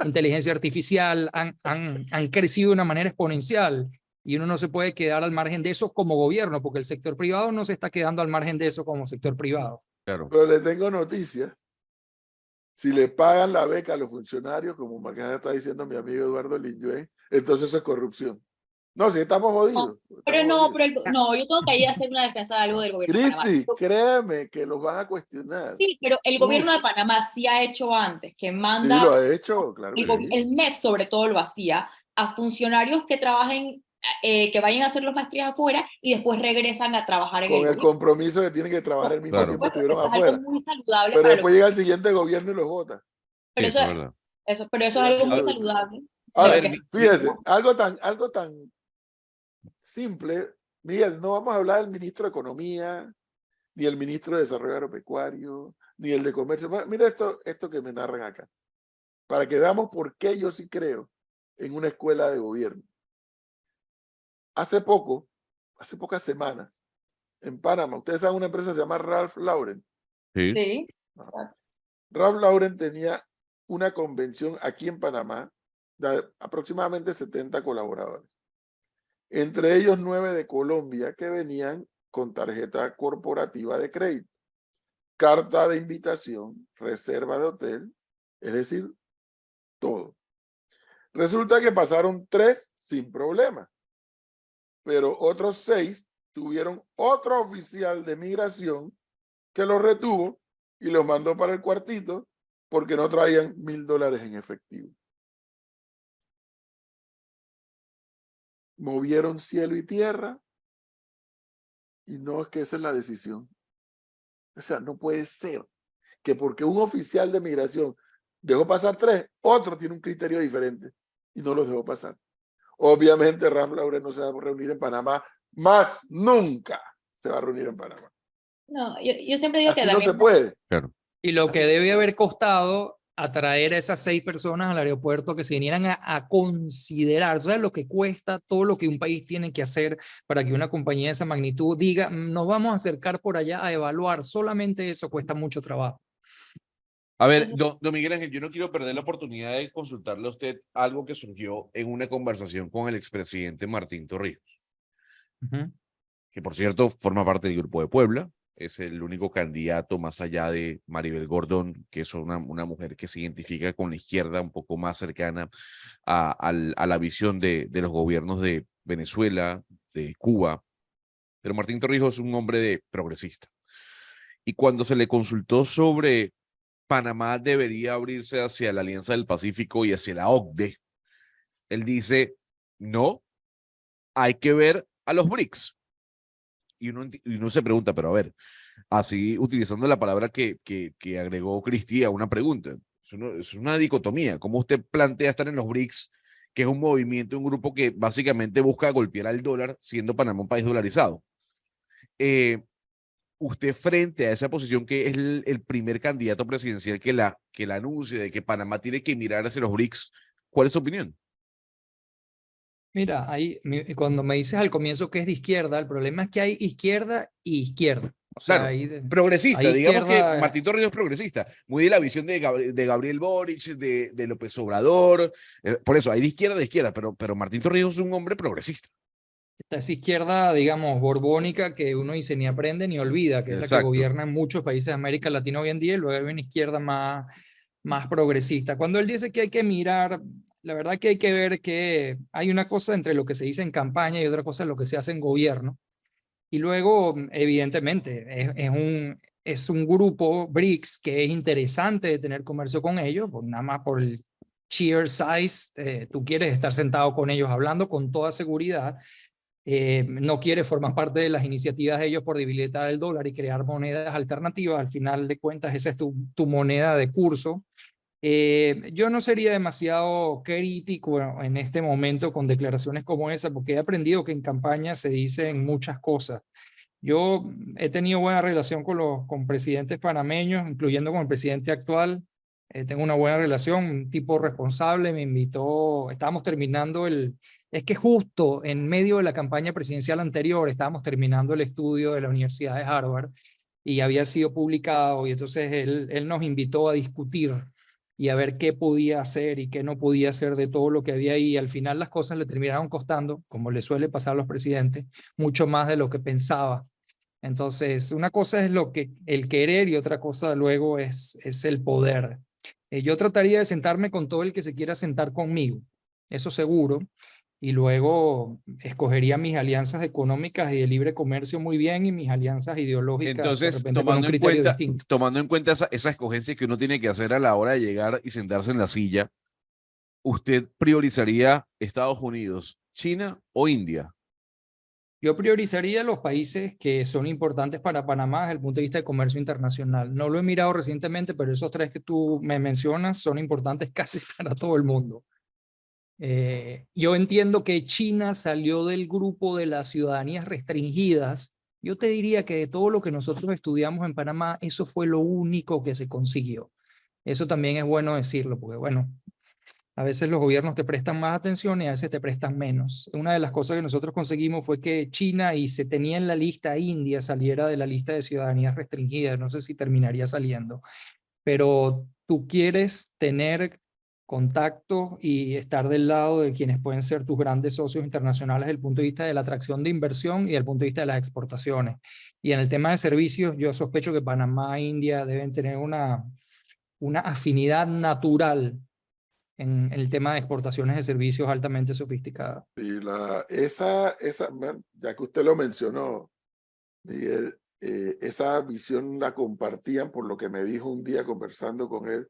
inteligencia artificial han crecido de una manera exponencial, y uno no se puede quedar al margen de eso como gobierno, porque el sector privado no se está quedando al margen de eso como sector privado. Claro. Pero le tengo noticias. Si le pagan la beca a los funcionarios, como acá está diciendo mi amigo Eduardo Linjuey, entonces eso es corrupción. No, si estamos jodidos. Pero estamos no, jodidos. no, yo tengo que ahí hacer una defensa de algo del gobierno de Panamá. Cristi, créeme que los van a cuestionar. Sí, pero el gobierno de Panamá sí ha hecho antes, que manda, sí, lo ha hecho, claro que sí. el MEP sobre todo lo hacía, a funcionarios que trabajen, que vayan a hacer las maestrías afuera y después regresan a trabajar en Con el el gobierno. compromiso que tienen que trabajar el mismo Claro. tiempo que estuvieron Eso es afuera. algo muy saludable. Pero para después llega el siguiente gobierno y los vota. pero Sí, eso, eso es verdad. pero eso es algo muy saludable. A ver, ver, fíjese, algo tan simple. Miguel, no vamos a hablar del ministro de Economía, ni el ministro de Desarrollo Agropecuario, ni el de Comercio. Mira esto que me narran acá, para que veamos por qué yo sí creo en una escuela de gobierno. Hace pocas semanas, en Panamá, ustedes saben, una empresa se llama Ralph Lauren. Sí. Sí. Ralph Lauren tenía una convención aquí en Panamá de aproximadamente 70 colaboradores. Entre ellos 9 de Colombia que venían con tarjeta corporativa de crédito, carta de invitación, reserva de hotel, es decir, todo. Resulta que pasaron 3 sin problema, pero otros 6 tuvieron otro oficial de migración que los retuvo y los mandó para el cuartito porque no traían $1,000 en efectivo. Movieron cielo y tierra y no, es que esa es la decisión. O sea, no puede ser que porque un oficial de migración dejó pasar 3, otro tiene un criterio diferente y no los dejó pasar. Obviamente Ralph Lauren no se va a reunir en Panamá, más nunca se va a reunir en Panamá. No, yo siempre digo Así que no también se puede. Claro. Y lo que Así debe que- haber costado atraer a esas 6 personas al aeropuerto, que se vinieran a considerar, ¿sabes lo que cuesta, todo lo que un país tiene que hacer para que una compañía de esa magnitud diga, nos vamos a acercar por allá a evaluar? Solamente eso cuesta mucho trabajo. A ver, don Miguel Ángel, yo no quiero perder la oportunidad de consultarle a usted algo que surgió en una conversación con el expresidente Martín Torrijos, que por cierto forma parte del Grupo de Puebla. Es el único candidato más allá de Maribel Gordón, que es una mujer que se identifica con la izquierda, un poco más cercana a la visión de los gobiernos de Venezuela, de Cuba, pero Martín Torrijos es un hombre progresista. Y cuando se le consultó sobre Panamá debería abrirse hacia la Alianza del Pacífico y hacia la OCDE, él dice, no, hay que ver a los BRICS. Y uno se pregunta, pero a ver, así utilizando la palabra que agregó Cristi a una pregunta, es una dicotomía. ¿Cómo usted plantea estar en los BRICS, que es un movimiento, un grupo que básicamente busca golpear al dólar, siendo Panamá un país dolarizado? Usted frente a esa posición, que es el primer candidato presidencial que la anuncia de que Panamá tiene que mirar hacia los BRICS, ¿cuál es su opinión? Mira, cuando me dices al comienzo que es de izquierda, el problema es que hay izquierda y izquierda. O sea, Claro, hay progresista, digamos que izquierda, Martín Torrijos es progresista, muy de la visión de Gabriel Boric, de López Obrador, por eso hay de izquierda, pero Martín Torrijos es un hombre progresista. esa izquierda, digamos, borbónica, que uno dice ni aprende ni olvida, que es la que Exacto. gobierna en muchos países de América Latina hoy en día, y luego hay una izquierda más progresista. Cuando él dice que hay que mirar, la verdad que hay que ver que hay una cosa entre lo que se dice en campaña y otra cosa lo que se hace en gobierno. Y luego, evidentemente, es un grupo BRICS que es interesante de tener comercio con ellos, nada más por el sheer size, tú quieres estar sentado con ellos hablando con toda seguridad, no quieres formar parte de las iniciativas de ellos por debilitar el dólar y crear monedas alternativas. Al final de cuentas, esa es tu moneda de curso. Yo no sería demasiado crítico en este momento con declaraciones como esa, porque he aprendido que en campaña se dicen muchas cosas. Yo he tenido buena relación con presidentes panameños, incluyendo con el presidente actual. Tengo una buena relación, un tipo responsable, me invitó, estábamos terminando es que justo en medio de la campaña presidencial anterior estábamos terminando el estudio de la Universidad de Harvard y había sido publicado, y entonces él nos invitó a discutir y a ver qué podía hacer y qué no podía hacer de todo lo que había ahí. Y al final las cosas le terminaron costando, como le suele pasar a los presidentes, mucho más de lo que pensaba. Entonces, una cosa es el querer y otra cosa luego es el poder. Yo trataría de sentarme con todo el que se quiera sentar conmigo, eso seguro, y luego escogería mis alianzas económicas y de libre comercio muy bien, y mis alianzas ideológicas de Entonces, repente con un criterio distinto. tomando en cuenta esa escogencia que uno tiene que hacer a la hora de llegar y sentarse en la silla, ¿usted priorizaría Estados Unidos, China o India? Yo priorizaría los países que son importantes para Panamá desde el punto de vista de comercio internacional. No lo he mirado recientemente, pero esos tres que tú me mencionas son importantes casi para todo el mundo. Yo entiendo que China salió del grupo de las ciudadanías restringidas. Yo te diría que de todo lo que nosotros estudiamos en Panamá, eso fue lo único que se consiguió. Eso también es bueno decirlo, porque bueno, a veces los gobiernos te prestan más atención y a veces te prestan menos. Una de las cosas que nosotros conseguimos fue que China, y se tenía en la lista India, saliera de la lista de ciudadanías restringidas. No sé si terminaría saliendo, pero tú quieres tener contacto y estar del lado de quienes pueden ser tus grandes socios internacionales desde el punto de vista de la atracción de inversión y desde el punto de vista de las exportaciones. Y en el tema de servicios, yo sospecho que Panamá e India deben tener una afinidad natural en el tema de exportaciones de servicios altamente sofisticadas. Y bueno, ya que usted lo mencionó, Miguel, esa visión la compartían, por lo que me dijo un día conversando con él,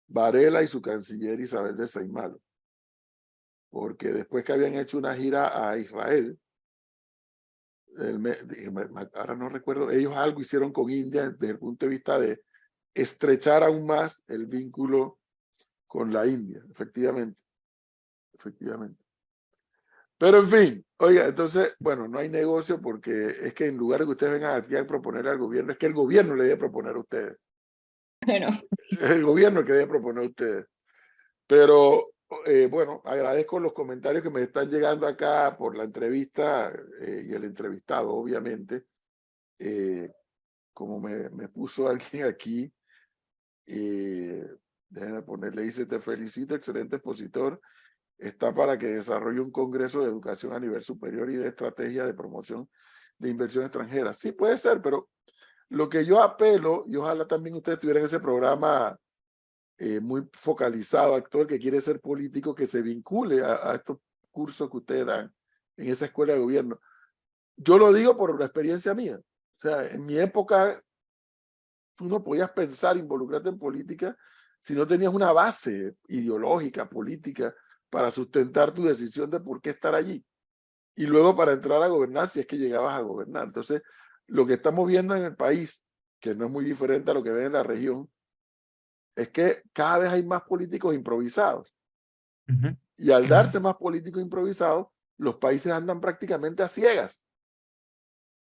Varela y su canciller Isabel de Seymalo, porque después que habían hecho una gira a Israel, ahora no recuerdo, ellos algo hicieron con India desde el punto de vista de estrechar aún más el vínculo con la India, efectivamente. Pero en fin, oiga, entonces, bueno, no hay negocio, porque es que en lugar de que ustedes vengan aquí a proponer al gobierno, es que el gobierno le debe proponer a ustedes. Bueno, Es el gobierno que debe proponer a ustedes. Pero bueno, agradezco los comentarios que me están llegando acá por la entrevista y el entrevistado, obviamente. Como me puso alguien aquí, déjenme ponerle, dice: te felicito, excelente expositor. Está para que desarrolle un congreso de educación a nivel superior y de estrategia de promoción de inversión extranjera. Sí, puede ser, pero lo que yo apelo, y ojalá también ustedes tuvieran ese programa muy focalizado, actor que quiere ser político, que se vincule a estos cursos que ustedes dan en esa escuela de gobierno. Yo lo digo por la experiencia mía. O sea, en mi época, tú no podías pensar involucrarte en política si no tenías una base ideológica, política, para sustentar tu decisión de por qué estar allí. Y luego para entrar a gobernar, si es que llegabas a gobernar. Entonces, lo que estamos viendo en el país, que no es muy diferente a lo que ven en la región, es que cada vez hay más políticos improvisados. Y al darse más políticos improvisados, los países andan prácticamente a ciegas.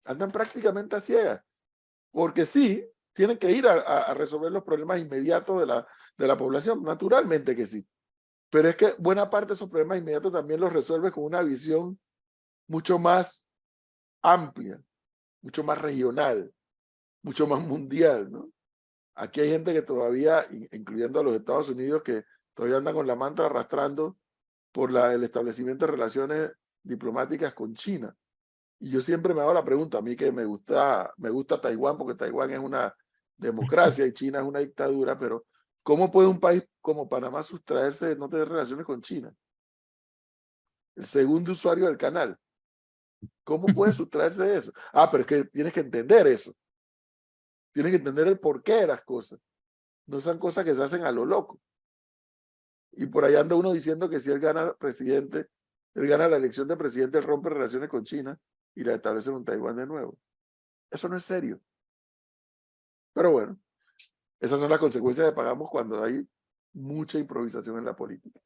Andan prácticamente a ciegas. Porque sí, tienen que ir a resolver los problemas inmediatos de la población. Naturalmente que sí. Pero es que buena parte de esos problemas inmediatos también los resuelve con una visión mucho más amplia, mucho más regional, mucho más mundial, ¿no? Aquí hay gente que todavía, incluyendo a los Estados Unidos, que todavía andan con la manta arrastrando por el establecimiento de relaciones diplomáticas con China. Y yo siempre me hago la pregunta, a mí que me gusta Taiwán, porque Taiwán es una democracia y China es una dictadura, pero ¿cómo puede un país como Panamá sustraerse de no tener relaciones con China? El segundo usuario del canal. ¿Cómo puede sustraerse de eso? Ah, pero es que tienes que entender eso. Tienes que entender el porqué de las cosas. No son cosas que se hacen a lo loco. Y por ahí anda uno diciendo que si él gana presidente, él gana la elección de presidente, él rompe relaciones con China y la establece en Taiwán de nuevo. Eso no es serio. Pero bueno, esas son las consecuencias que pagamos cuando hay mucha improvisación en la política.